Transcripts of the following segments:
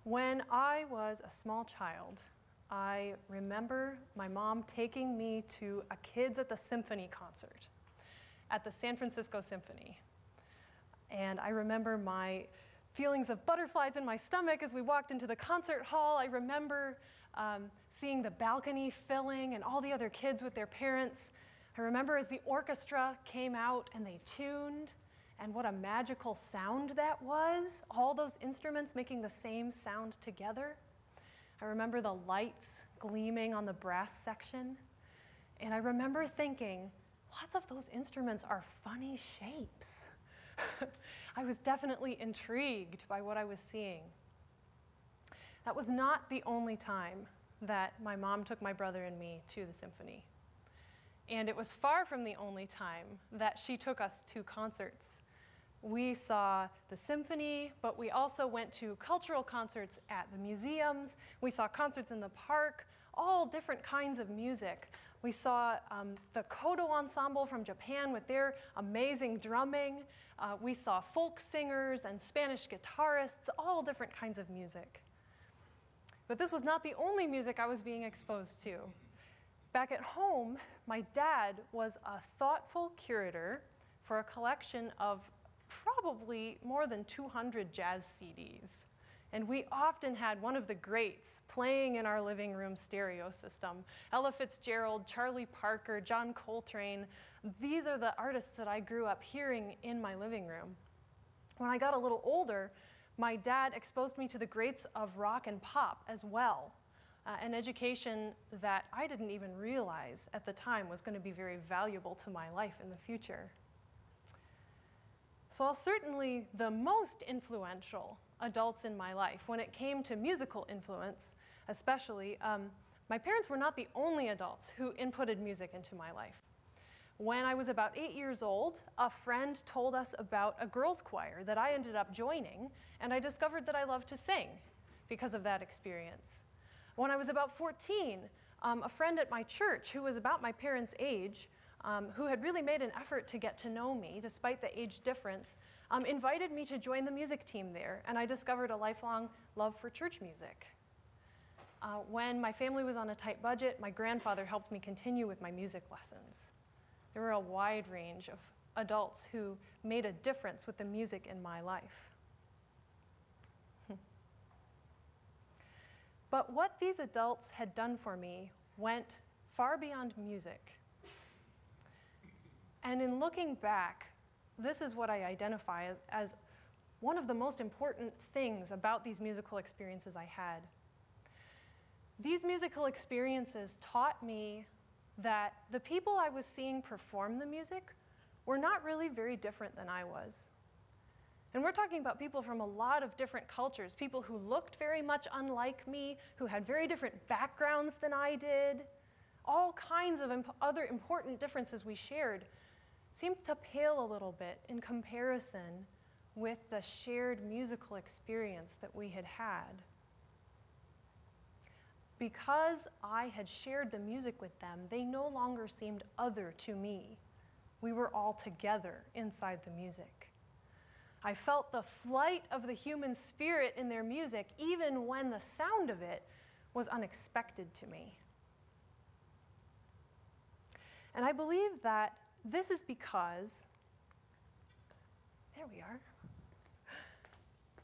When I was a small child, I remember my mom taking me to a Kids at the Symphony concert at the San Francisco Symphony. And I remember my feelings of butterflies in my stomach as we walked into the concert hall. I remember seeing the balcony filling and all the other kids with their parents. I remember as the orchestra came out and they tuned, and what a magical sound that was, all those instruments making the same sound together. I remember the lights gleaming on the brass section, and I remember thinking, lots of those instruments are funny shapes. I was definitely intrigued by what I was seeing. That was not the only time that my mom took my brother and me to the symphony. And it was far from the only time that she took us to concerts. We saw the symphony, but we also went to cultural concerts at the museums. We saw concerts in the park, all different kinds of music. We saw the Kodo ensemble from Japan with their amazing drumming. We saw folk singers and Spanish guitarists, all different kinds of music. But this was not the only music I was being exposed to. Back at home, my dad was a thoughtful curator for a collection of probably more than 200 jazz CDs. And we often had one of the greats playing in our living room stereo system. Ella Fitzgerald, Charlie Parker, John Coltrane. These are the artists that I grew up hearing in my living room. When I got a little older, my dad exposed me to the greats of rock and pop as well. An education that I didn't even realize at the time was going to be very valuable to my life in the future. So while certainly the most influential adults in my life, when it came to musical influence especially, my parents were not the only adults who inputted music into my life. When I was about 8 years old, a friend told us about a girls' choir that I ended up joining, and I discovered that I loved to sing because of that experience. When I was about 14, a friend at my church who was about my parents' age, who had really made an effort to get to know me despite the age difference, invited me to join the music team there, and I discovered a lifelong love for church music. When my family was on a tight budget, my grandfather helped me continue with my music lessons. There were a wide range of adults who made a difference with the music in my life. But what these adults had done for me went far beyond music. And in looking back, this is what I identify as one of the most important things about these musical experiences I had. These musical experiences taught me that the people I was seeing perform the music were not really very different than I was. And we're talking about people from a lot of different cultures, people who looked very much unlike me, who had very different backgrounds than I did. All kinds of other important differences we shared seemed to pale a little bit in comparison with the shared musical experience that we had had. Because I had shared the music with them, they no longer seemed other to me. We were all together inside the music. I felt the flight of the human spirit in their music, even when the sound of it was unexpected to me. And I believe that this is because, there we are.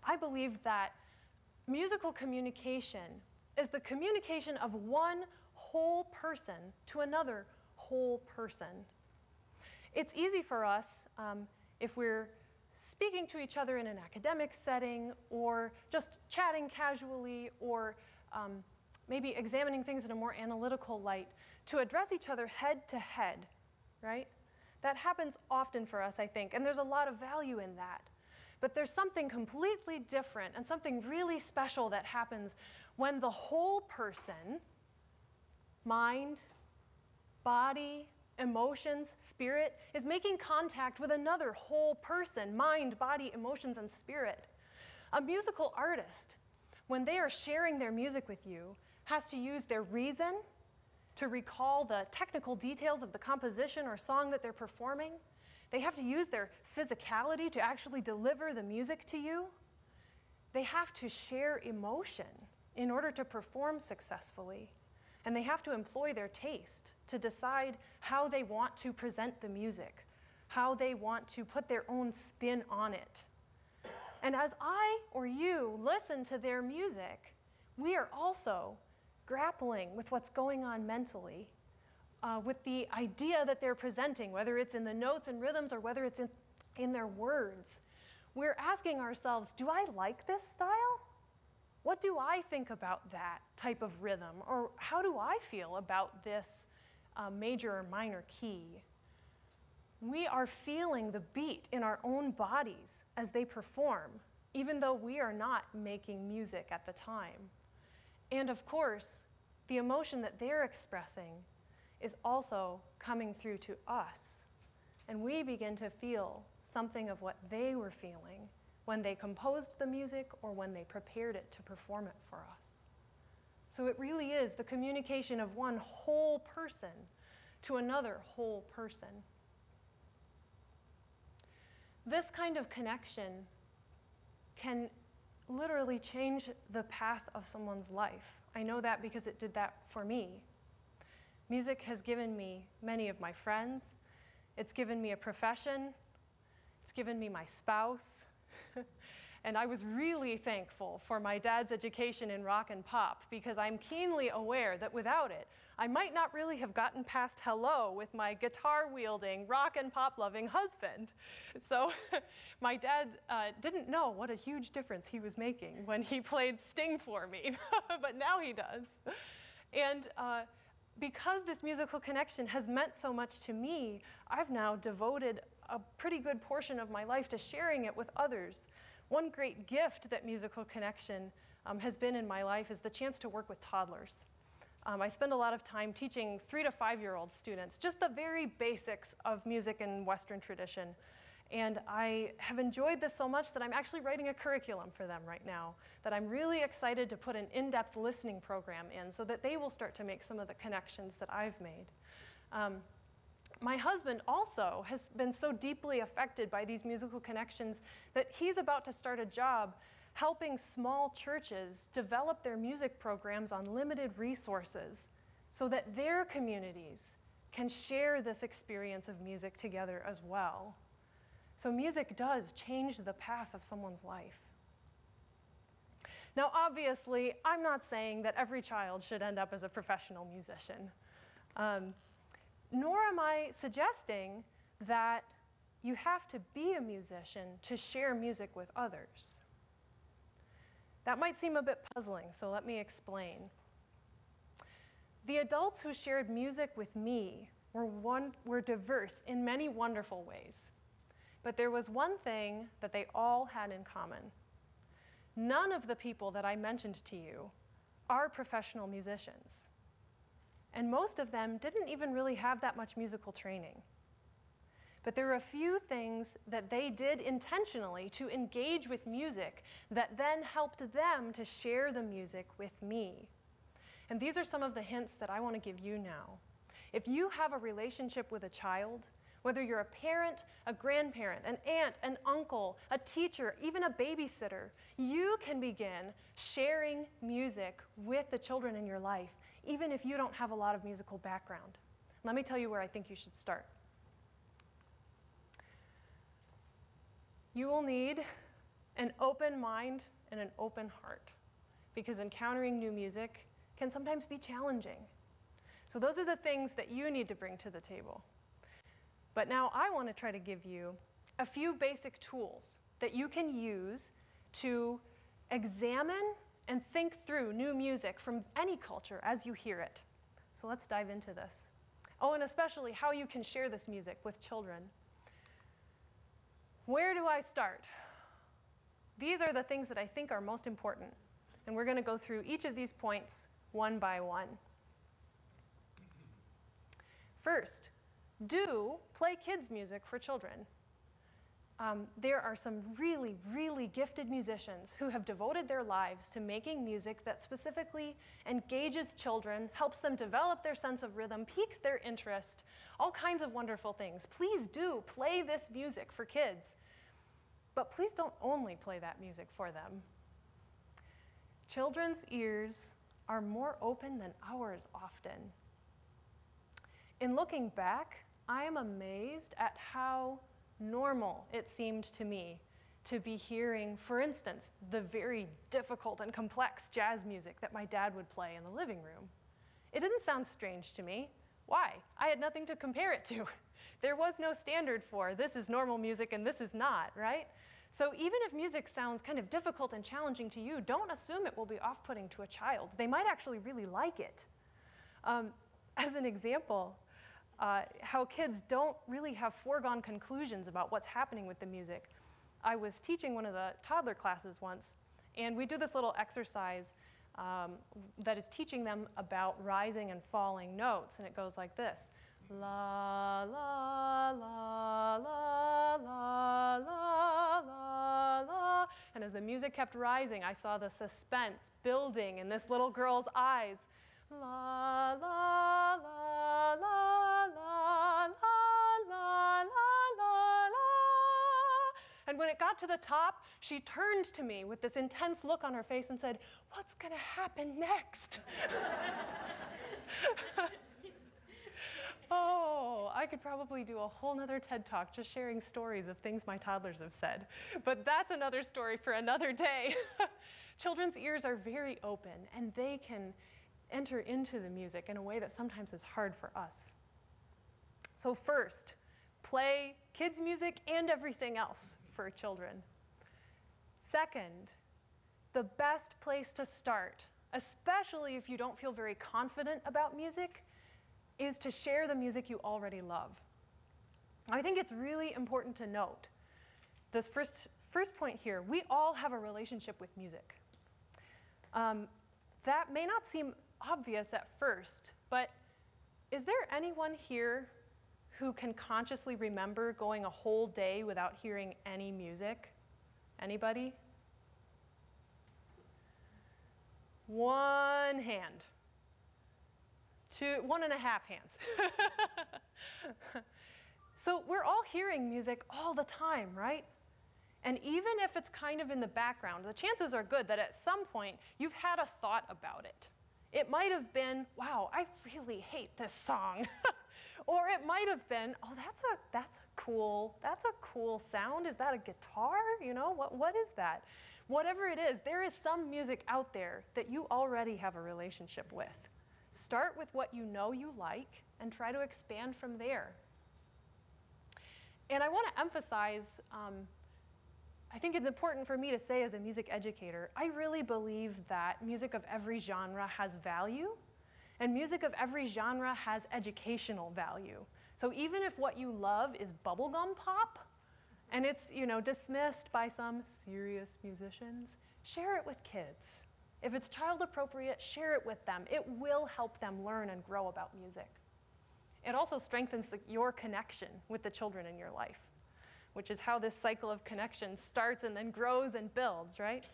I believe that musical communication is the communication of one whole person to another whole person. It's easy for us, if we're speaking to each other in an academic setting, or just chatting casually, or maybe examining things in a more analytical light, to address each other head to head, right? That happens often for us, I think, and there's a lot of value in that. But there's something completely different and something really special that happens when the whole person, mind, body, emotions, spirit, is making contact with another whole person, mind, body, emotions, and spirit. A musical artist, when they are sharing their music with you, has to use their reason to recall the technical details of the composition or song that they're performing. They have to use their physicality to actually deliver the music to you. they have to share emotion in order to perform successfully. And they have to employ their taste to decide how they want to present the music, how they want to put their own spin on it. And as I or you listen to their music, we are also grappling with what's going on mentally, with the idea that they're presenting, whether it's in the notes and rhythms or whether it's in their words. We're asking ourselves, do I like this style? What do I think about that type of rhythm? Or how do I feel about this major or minor key? We are feeling the beat in our own bodies as they perform, even though we are not making music at the time. And of course, the emotion that they're expressing is also coming through to us. And we begin to feel something of what they were feeling when they composed the music or when they prepared it to perform it for us. So it really is the communication of one whole person to another whole person. This kind of connection can literally change the path of someone's life. I know that because it did that for me. Music has given me many of my friends. It's given me a profession. It's given me my spouse. And I was really thankful for my dad's education in rock and pop, because I'm keenly aware that without it, I might not really have gotten past hello with my guitar-wielding, rock and pop-loving husband. So my dad didn't know what a huge difference he was making when he played Sting for me, but now he does. And because this musical connection has meant so much to me, I've now devoted a pretty good portion of my life to sharing it with others. One great gift that musical connection has been in my life is the chance to work with toddlers. I spend a lot of time teaching 3 to 5-year-old students just the very basics of music and Western tradition. And I have enjoyed this so much that I'm actually writing a curriculum for them right now that I'm really excited to put an in-depth listening program in so that they will start to make some of the connections that I've made. My husband also has been so deeply affected by these musical connections that he's about to start a job helping small churches develop their music programs on limited resources so that their communities can share this experience of music together as well. So music does change the path of someone's life. Now, obviously, I'm not saying that every child should end up as a professional musician. Nor am I suggesting that you have to be a musician to share music with others. That might seem a bit puzzling, so let me explain. The adults who shared music with me were diverse in many wonderful ways. But there was one thing that they all had in common. None of the people that I mentioned to you are professional musicians. And most of them didn't even really have that much musical training. But there were a few things that they did intentionally to engage with music that then helped them to share the music with me. And these are some of the hints that I want to give you now. If you have a relationship with a child, whether you're a parent, a grandparent, an aunt, an uncle, a teacher, even a babysitter, you can begin sharing music with the children in your life, even if you don't have a lot of musical background. Let me tell you where I think you should start. You will need an open mind and an open heart, because encountering new music can sometimes be challenging. So those are the things that you need to bring to the table. But now I want to try to give you a few basic tools that you can use to examine and think through new music from any culture as you hear it. So let's dive into this. Oh, and especially how you can share this music with children. Where do I start? These are the things that I think are most important, and we're going to go through each of these points one by one. First, do play kids' music for children. There are some really, really gifted musicians who have devoted their lives to making music that specifically engages children, helps them develop their sense of rhythm, piques their interest, all kinds of wonderful things. Please do play this music for kids. But please don't only play that music for them. Children's ears are more open than ours often. In looking back, I am amazed at how normal it seemed to me to be hearing, for instance, the very difficult and complex jazz music that my dad would play in the living room. It didn't sound strange to me. Why? I had nothing to compare it to. There was no standard for this is normal music and this is not, right? So even if music sounds kind of difficult and challenging to you, don't assume it will be off-putting to a child. They might actually really like it. As an example, how kids don't really have foregone conclusions about what's happening with the music. I was teaching one of the toddler classes once, and we do this little exercise that is teaching them about rising and falling notes, and it goes like this. La, la, la, la, la, la, la, la. And as the music kept rising, I saw the suspense building in this little girl's eyes. La, la, la, la, la, la, la, la, la, la. And when it got to the top, she turned to me with this intense look on her face and said, "What's going to happen next?" Oh, I could probably do a whole nother TED Talk just sharing stories of things my toddlers have said. But that's another story for another day. Children's ears are very open, and they can enter into the music in a way that sometimes is hard for us. So first, play kids' music and everything else for children. Second, the best place to start, especially if you don't feel very confident about music, is to share the music you already love. I think it's really important to note this first point here. We all have a relationship with music. That may not seem obvious at first, but is there anyone here who can consciously remember going a whole day without hearing any music? Anybody? One hand. 1.5 hands. So we're all hearing music all the time, right? And even if it's kind of in the background, the chances are good that at some point you've had a thought about it. It might have been, wow, I really hate this song. Or it might have been, oh, that's a cool sound. Is that a guitar? You know, what is that? Whatever it is, there is some music out there that you already have a relationship with. Start with what you know you like and try to expand from there. And I want to emphasize, I think it's important for me to say as a music educator, I really believe that music of every genre has value, and music of every genre has educational value. So even if what you love is bubblegum pop, and it's dismissed by some serious musicians, share it with kids. If it's child appropriate, share it with them. It will help them learn and grow about music. It also strengthens your connection with the children in your life, which is how this cycle of connection starts and then grows and builds, right?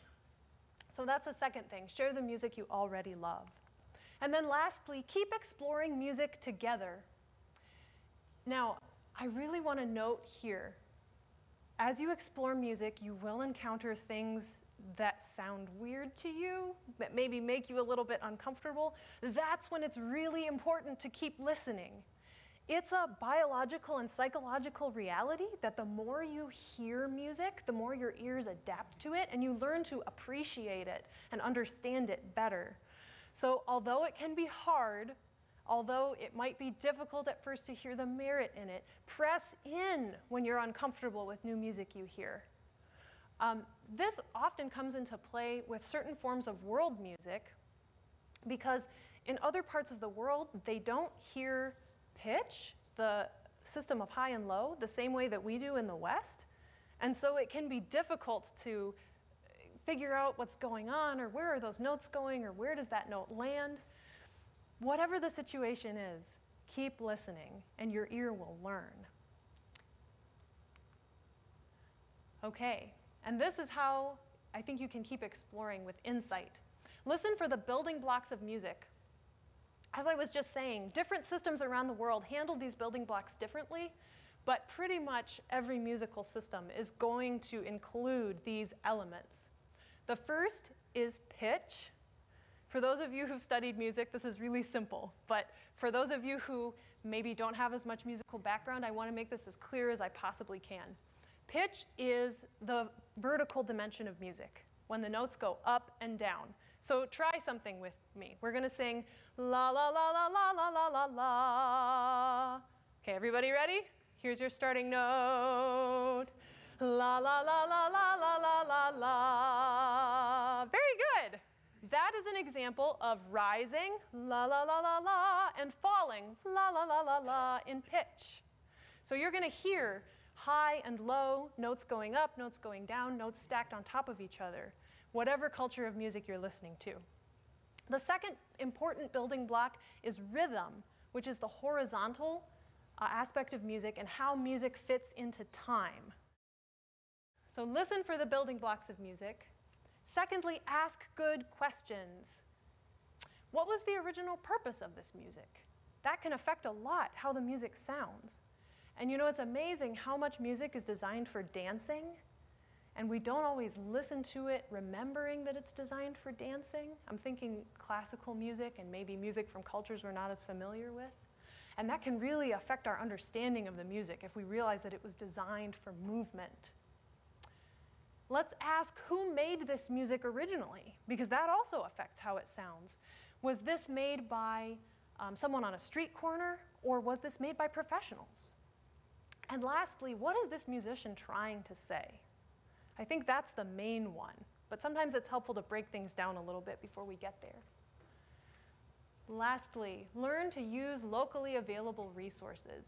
So that's the second thing. Share the music you already love. And then lastly, keep exploring music together. Now, I really want to note here, as you explore music, you will encounter things that sound weird to you, that maybe make you a little bit uncomfortable. That's when it's really important to keep listening. It's a biological and psychological reality that the more you hear music, the more your ears adapt to it, and you learn to appreciate it and understand it better. So although it can be hard, although it might be difficult at first to hear the merit in it, press in when you're uncomfortable with new music you hear. This often comes into play with certain forms of world music because in other parts of the world, they don't hear pitch, the system of high and low, the same way that we do in the West. And so it can be difficult to figure out what's going on, or where are those notes going, or where does that note land. Whatever the situation is, keep listening, and your ear will learn. Okay, and this is how I think you can keep exploring with insight. Listen for the building blocks of music. As I was just saying, different systems around the world handle these building blocks differently, but pretty much every musical system is going to include these elements. The first is pitch. For those of you who've studied music, this is really simple. But for those of you who maybe don't have as much musical background, I want to make this as clear as I possibly can. Pitch is the vertical dimension of music, when the notes go up and down. So try something with me. We're going to sing la la la la la la la la la. Okay, everybody ready? Here's your starting note. La la la la la la la la la. Very good. That is an example of rising, la la la la la, and falling, la la la la la, in pitch. So you're going to hear high and low, notes going up, notes going down, notes stacked on top of each other, whatever culture of music you're listening to. The second important building block is rhythm, which is the horizontal aspect of music and how music fits into time. So listen for the building blocks of music. Secondly, ask good questions. What was the original purpose of this music? That can affect a lot how the music sounds. And you know, it's amazing how much music is designed for dancing, and we don't always listen to it remembering that it's designed for dancing. I'm thinking classical music and maybe music from cultures we're not as familiar with. And that can really affect our understanding of the music if we realize that it was designed for movement. Let's ask who made this music originally, because that also affects how it sounds. Was this made by someone on a street corner, or was this made by professionals? And lastly, what is this musician trying to say? I think that's the main one, but sometimes it's helpful to break things down a little bit before we get there. Lastly, learn to use locally available resources.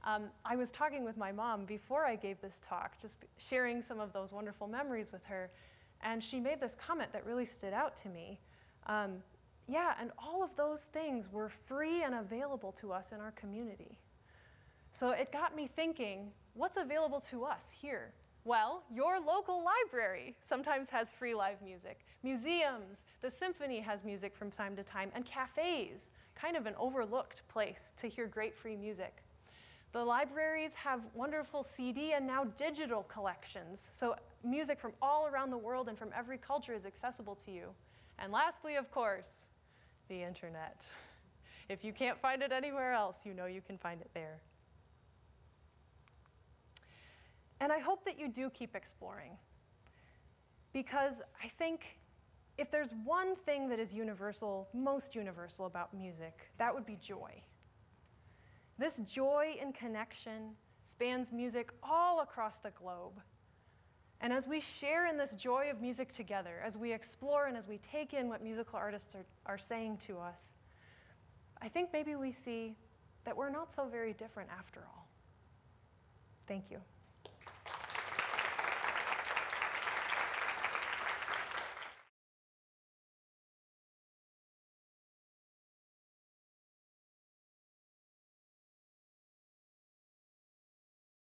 I was talking with my mom before I gave this talk, just sharing some of those wonderful memories with her, and she made this comment that really stood out to me. Yeah, and all of those things were free and available to us in our community. So it got me thinking, what's available to us here? Well, your local library sometimes has free live music. Museums, the symphony has music from time to time, and cafes, kind of an overlooked place to hear great free music. The libraries have wonderful CD and now digital collections, so music from all around the world and from every culture is accessible to you. And lastly, of course, the internet. If you can't find it anywhere else, you know you can find it there. And I hope that you do keep exploring, because I think if there's one thing that is universal, most universal about music, that would be joy. This joy in connection spans music all across the globe. And as we share in this joy of music together, as we explore and as we take in what musical artists are saying to us, I think maybe we see that we're not so very different after all. Thank you.